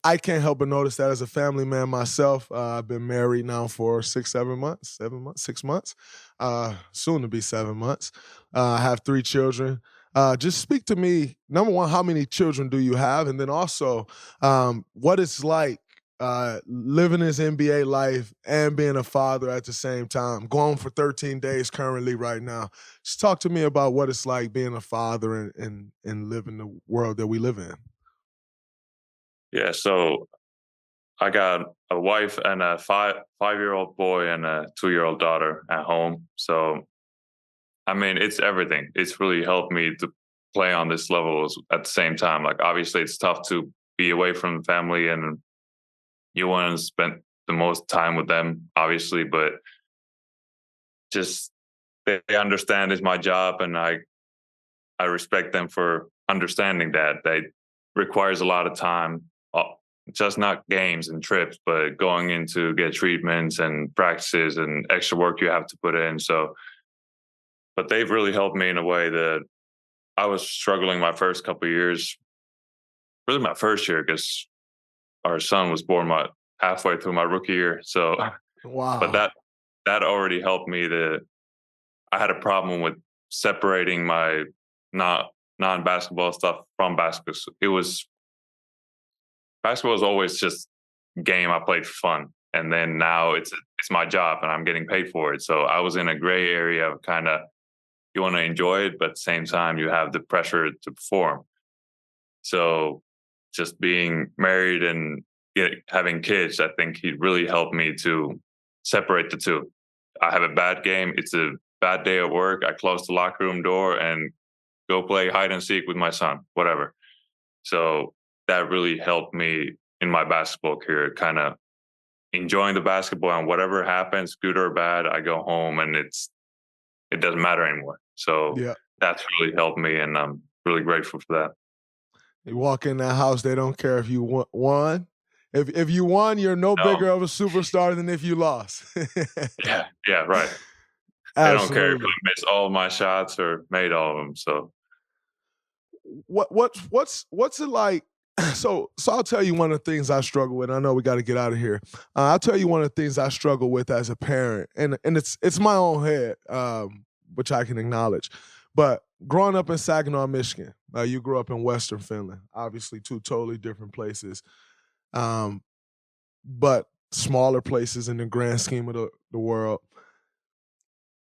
I can't help but notice that as a family man myself. I've been married now for 6 months, soon to be 7 months. I have 3 children. Just speak to me. Number one, how many children do you have? And then also, what it's like living this NBA life and being a father at the same time. Going for 13 days currently right now. Just talk to me about what it's like being a father and living the world that we live in. Yeah, so I got a wife and a five-year-old boy and a 2-year-old daughter at home. So I mean, it's everything. It's really helped me to play on this level at the same time. Like obviously, it's tough to be away from the family, and you want to spend the most time with them, obviously. But just they understand it's my job, and I respect them for understanding that. They requires a lot of time, uh, just not games and trips, but going in to get treatments and practices and extra work you have to put in. So, but they've really helped me in a way that I was struggling my first couple of years, really my first year, because our son was born my halfway through my rookie year. So, but Wow. that already helped me to. I had a problem with separating my not non basketball stuff from basketball. It was basketball was always just game I played for fun, and then now it's my job and I'm getting paid for it. So I was in a gray area of kind of you want to enjoy it, but at the same time you have the pressure to perform. So just being married and having kids, I think he really helped me to separate the two. I have a bad game. It's a bad day at work. I close the locker room door and go play hide and seek with my son, whatever. So that really helped me in my basketball career, kind of enjoying the basketball and whatever happens, good or bad, I go home and it doesn't matter anymore. So Yeah. that's really helped me, and I'm really grateful for that. You walk in that house, they don't care if you won. If you won, you're no No, bigger of a superstar than if you lost. yeah, yeah, right. They don't care if Absolutely. I miss all of my shots or made all of them. So What's it like? So I'll tell you one of the things I struggle with. I know we got to get out of here. I'll tell you one of the things I struggle with as a parent, and it's my own head, which I can acknowledge. But growing up in Saginaw, Michigan, you grew up in Western Finland, obviously two totally different places, um, but smaller places in the grand scheme of the world.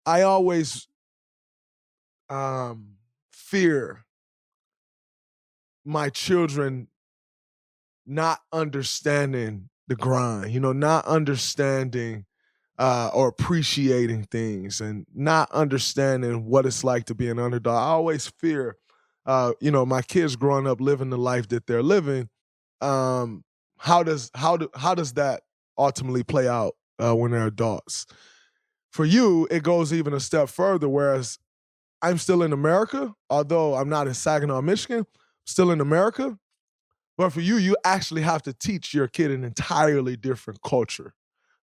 I always fear my children not understanding the grind, not understanding or appreciating things and not understanding what it's like to be an underdog. I always fear, my kids growing up living the life that they're living. Um, how does that ultimately play out when they're adults? For you, it goes even a step further. Whereas I'm still in America, although I'm not in Saginaw, Michigan, still in America. But for you, you actually have to teach your kid an entirely different culture.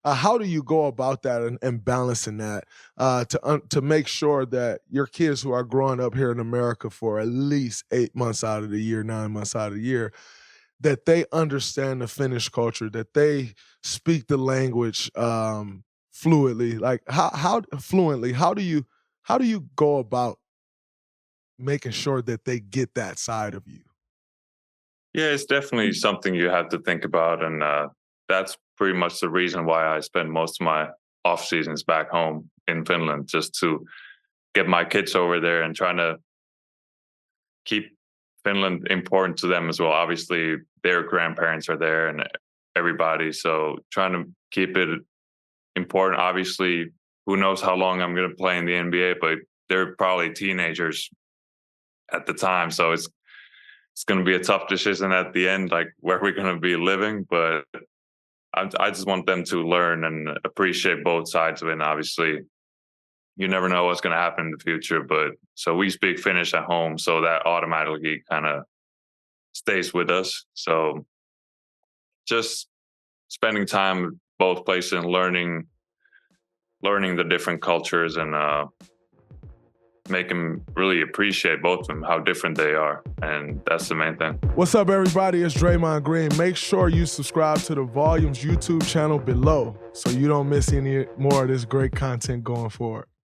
How do you go about that and balancing that to make sure that your kids who are growing up here in America for at least 8 months out of the year, 9 months out of the year, that they understand the Finnish culture, that they speak the language fluently, like how fluently? How do you go about making sure that they get that side of you? yeah, it's definitely something you have to think about, and that's pretty much the reason why I spend most of my off seasons back home in Finland, just to get my kids over there and trying to keep Finland important to them as well. Obviously, their grandparents are there and everybody, so trying to keep it important. Obviously, who knows how long I'm going to play in the NBA, but they're probably teenagers at the time, so it's going to be a tough decision at the end, like where we're going to be living. But I just want them to learn and appreciate both sides of it. And obviously, you never know what's going to happen in the future. But so we speak Finnish at home, so that automatically kind of stays with us. So just spending time with both places and learning the different cultures and make them really appreciate both of them, how different they are. And that's the main thing. What's up, everybody? It's Draymond Green. Make sure you subscribe to the Volumes YouTube channel below so you don't miss any more of this great content going forward.